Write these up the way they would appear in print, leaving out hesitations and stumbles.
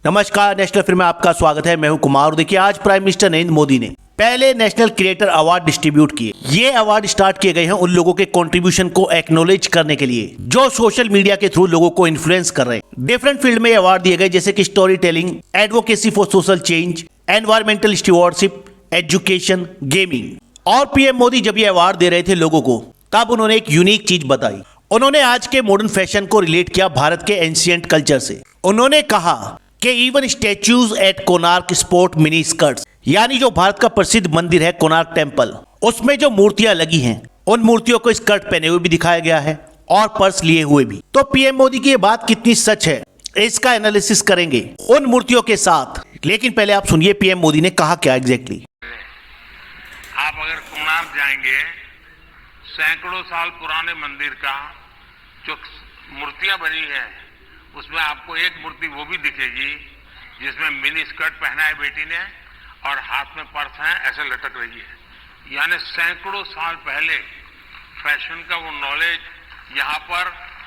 नमस्कार, national film में आपका स्वागत है। मैं हूं कुमार और देखिए आज प्राइम मिनिस्टर नरेंद्र मोदी ने पहले नेशनल क्रिएटर अवार्ड डिस्ट्रीब्यूट किए। ये अवार्ड स्टार्ट किए गए हैं उन लोगों के कंट्रीब्यूशन को एक्नॉलेज करने के लिए जो सोशल मीडिया के थ्रू लोगों को इन्फ्लुएंस कर रहे हैं। डिफरेंट फील्ड में अवार्ड दिए गए जैसे कि story telling, advocacy for social change, environmental stewardship, education, gaming. और पीएम मोदी जब ये अवार्ड दे रहे थे लोगों को, तब उन्होंने एक यूनिक चीज बताई। उन्होंने आज के मॉडर्न फैशन को रिलेट किया भारत के एंशिएंट कल्चर से। उन्होंने कहा कि even statues at Konark sport mini skirts, यानी जो भारत का प्रसिद्ध मंदिर है कोणार्क टेम्पल, उसमें जो मूर्तियां लगी हैं उन मूर्तियों को स्कर्ट पहने हुए भी दिखाया गया है और पर्स लिए हुए भी। तो पीएम मोदी की ये बात कितनी सच है इसका एनालिसिस करेंगे उन मूर्तियों के साथ। लेकिन पहले आप सुनिए पीएम मोदी ने कहा क्या एग्जैक्टली। आप अगर कोणार्क जाएंगे, सैकड़ों साल पुराने मंदिर का जो मूर्तियां बनी है उसमें आपको एक मूर्ति वो भी दिखेगी जिसमें मिनी स्कर्ट पहना है बेटी ने और हाथ में पर्स है, ऐसे लटक रही है। यानी सैकड़ों साल पहले फैशन का वो नॉलेज यहाँ पर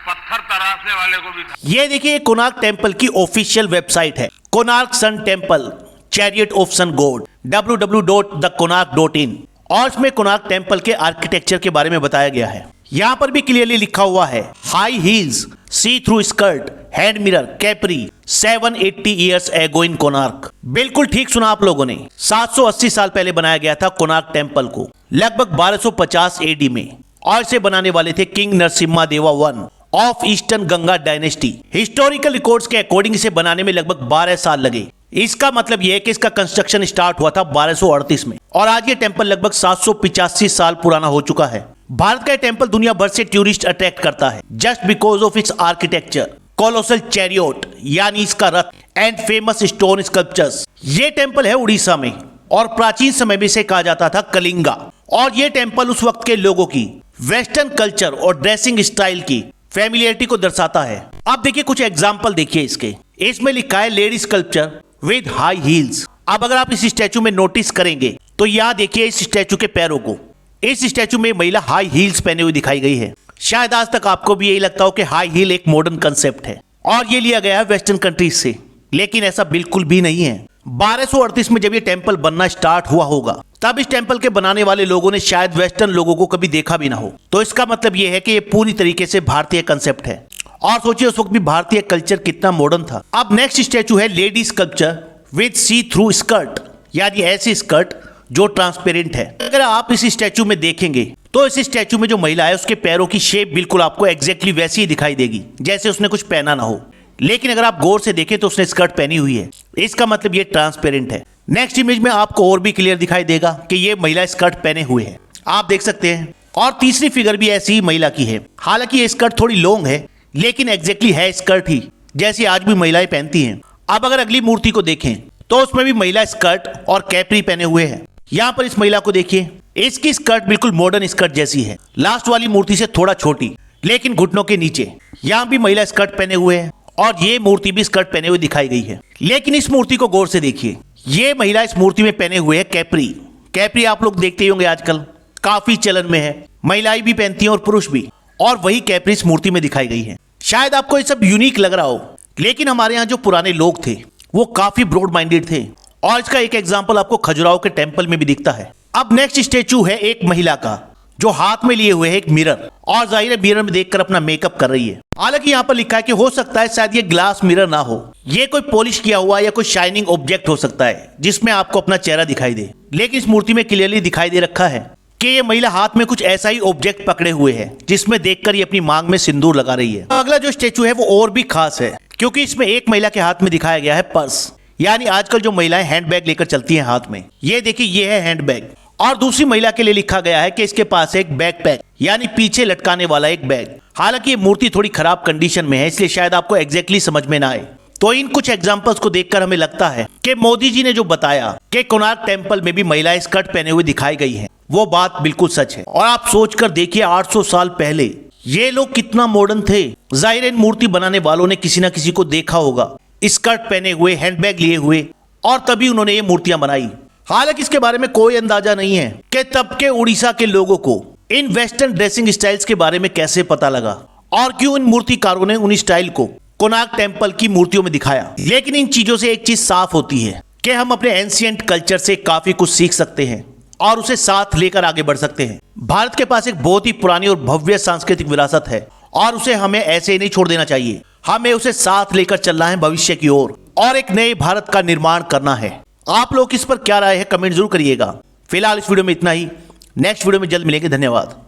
पत्थर तराशने वाले को भी था। ये देखिए कोणार्क टेम्पल की ऑफिशियल वेबसाइट है, Konark sun temple chariot of sun god, www.thekonark.in। और इसमें कोणार्क टेम्पल के आर्किटेक्चर के बारे में बताया गया है। यहाँ पर भी क्लियरली लिखा हुआ है high heels, see through skirt, hand mirror, capri, 780 years ago in Konark. बिल्कुल ठीक सुना आप लोगों ने। 780 साल पहले बनाया गया था कोणार्क टेम्पल को, लगभग 1250 एडी में। और इसे बनाने वाले थे किंग नरसिम्हा देवा one of eastern Ganga dynasty. Historical records के अकॉर्डिंग इसे बनाने में लगभग 12 साल लगे। इसका मतलब यह है कि इसका कंस्ट्रक्शन स्टार्ट हुआ था 1238 में और आज ये टेम्पल लगभग 785 साल पुराना हो चुका है। भारत का टेम्पल दुनिया भर से टूरिस्ट अट्रैक्ट करता है just because of its architecture, colossal chariot यानी इसका रथ, एंड फेमस स्टोन स्कल्पचर्स। ये टेम्पल है उड़ीसा में और प्राचीन समय में इसे कहा जाता था कलिंगा। और ये टेम्पल उस वक्त के लोगों की वेस्टर्न कल्चर और ड्रेसिंग स्टाइल की फैमिलियरिटी को दर्शाता है। अब देखिए कुछ एग्जाम्पल देखिए इसके। इसमें लिखा है lady sculpture with high heels. अब अगर आप इस स्टैचू में नोटिस करेंगे तो यहाँ देखिए इस स्टैचू के पैरों को, इस स्टैचू में महिला हाई हील्स पहने हुई दिखाई गई है। शायद आज तक आपको भी यही लगता हो कि हाई हील एक मॉडर्न कंसेप्ट है और ये लिया गया है वेस्टर्न कंट्रीज से, लेकिन ऐसा बिल्कुल भी नहीं है। 1238 में जब ये टेम्पल बनना स्टार्ट हुआ होगा तब इस टेम्पल के बनाने वाले लोगों ने शायद वेस्टर्न लोगों को कभी देखा भी ना हो। तो इसका मतलब ये है कि ये पूरी तरीके से भारतीय कंसेप्ट है। और सोचिए उस वक्त भी भारतीय कल्चर कितना मॉडर्न था। अब नेक्स्ट स्टैचू है lady sculpture with see through skirt, यानी ऐसी स्कर्ट जो ट्रांसपेरेंट है। अगर आप इस स्टैचू में देखेंगे तो इस स्टैचू में जो महिला है उसके पैरों की शेप बिल्कुल आपको एग्जैक्टली वैसी ही दिखाई देगी जैसे उसने कुछ पहना ना हो। लेकिन अगर आप गौर से देखें तो उसने स्कर्ट पहनी हुई है, इसका मतलब ये ट्रांसपेरेंट है। नेक्स्ट इमेज में आपको और भी क्लियर दिखाई देगा कि ये महिला स्कर्ट पहने हुए है, आप देख सकते हैं। और तीसरी फिगर भी ऐसी ही महिला की है। हालांकि ये स्कर्ट थोड़ी लॉन्ग है लेकिन एग्जैक्टली है स्कर्ट ही जैसी आज भी महिलाएं पहनती हैं। अब अगर अगली मूर्ति को देखें तो उसमें भी महिला स्कर्ट और कैपरी पहने हुए है। यहाँ पर इस महिला को देखिए, इसकी स्कर्ट बिल्कुल मॉडर्न स्कर्ट जैसी है, लास्ट वाली मूर्ति से थोड़ा छोटी लेकिन घुटनों के नीचे। यहाँ भी महिला स्कर्ट पहने हुए है और ये मूर्ति भी स्कर्ट पहने हुए दिखाई गई है। लेकिन इस मूर्ति को गौर से देखिए, ये महिला इस मूर्ति में पहने हुए है कैपरी। कैपरी आप लोग देखते ही होंगे आजकल काफी चलन में है, महिलाएं भी पहनती हैं और पुरुष भी। और वही कैपरी इस मूर्ति में दिखाई गई है। शायद आपको ये सब यूनिक लग रहा हो लेकिन हमारे यहाँ जो पुराने लोग थे वो काफी ब्रॉड माइंडेड थे और इसका एक एग्जाम्पल आपको खजुराहो के टेम्पल में भी दिखता है। अब नेक्स्ट स्टेचू है एक महिला का जो हाथ में लिए हुए है एक मिरर और जाहिर है मिरर में देखकर अपना मेकअप कर रही है। हालांकि यहाँ पर लिखा है कि हो सकता है शायद ये ग्लास मिरर ना हो, ये कोई पॉलिश किया हुआ या कोई शाइनिंग ऑब्जेक्ट हो सकता है जिसमें आपको अपना चेहरा दिखाई दे। लेकिन इस मूर्ति में क्लियरली दिखाई दे रखा है कि ये महिला हाथ में कुछ ऐसा ही ऑब्जेक्ट पकड़े हुए है जिसमें देखकर ये अपनी मांग में सिंदूर लगा रही है। अगला जो स्टेचू है वो और भी खास है क्योंकि इसमें एक महिला के हाथ में दिखाया गया है पर्स, यानी आजकल जो महिलाएं हैंडबैग लेकर चलती हैं हाथ में, ये देखिए ये है हैंडबैग। और दूसरी महिला के लिए लिखा गया है कि इसके पास एक बैकपैक, यानी पीछे लटकाने वाला एक बैग। हालांकि ये मूर्ति थोड़ी खराब कंडीशन में है इसलिए शायद आपको एग्जैक्टली समझ में ना आए। तो इन कुछ एग्जांपल्स को देखकर हमें लगता है कि मोदी जी ने जो बताया कि कोणार्क टेम्पल में भी महिलाएं स्कर्ट पहने हुए दिखाई गई हैं, वो बात बिल्कुल सच है। और आप सोचकर देखिए 800 साल पहले ये लोग कितना मॉडर्न थे। जाहिर इन मूर्ति बनाने वालों ने किसी ना किसी को देखा होगा स्कर्ट पहने हुए, हैंडबैग लिए हुए, और तभी उन्होंने ये मूर्तियां बनाई। हालांकि इसके बारे में कोई अंदाजा नहीं है कि तब के उड़ीसा के लोगों को इन वेस्टर्न ड्रेसिंग स्टाइल्स के बारे में कैसे पता लगा और क्यों इन मूर्तिकारों ने उन स्टाइल को कोणार्क टेम्पल की मूर्तियों में दिखाया। लेकिन इन चीजों से एक चीज साफ होती है कि हम अपने एंशिएंट कल्चर से काफी कुछ सीख सकते हैं और उसे साथ लेकर आगे बढ़ सकते हैं। भारत के पास एक बहुत ही पुरानी और भव्य सांस्कृतिक विरासत है और उसे हमें ऐसे ही नहीं छोड़ देना चाहिए। हमें उसे साथ लेकर चलना है भविष्य की ओर और एक नए भारत का निर्माण करना है। आप लोग इस पर क्या राय है कमेंट जरूर करिएगा। फिलहाल इस वीडियो में इतना ही। नेक्स्ट वीडियो में जल्द मिलेंगे। धन्यवाद।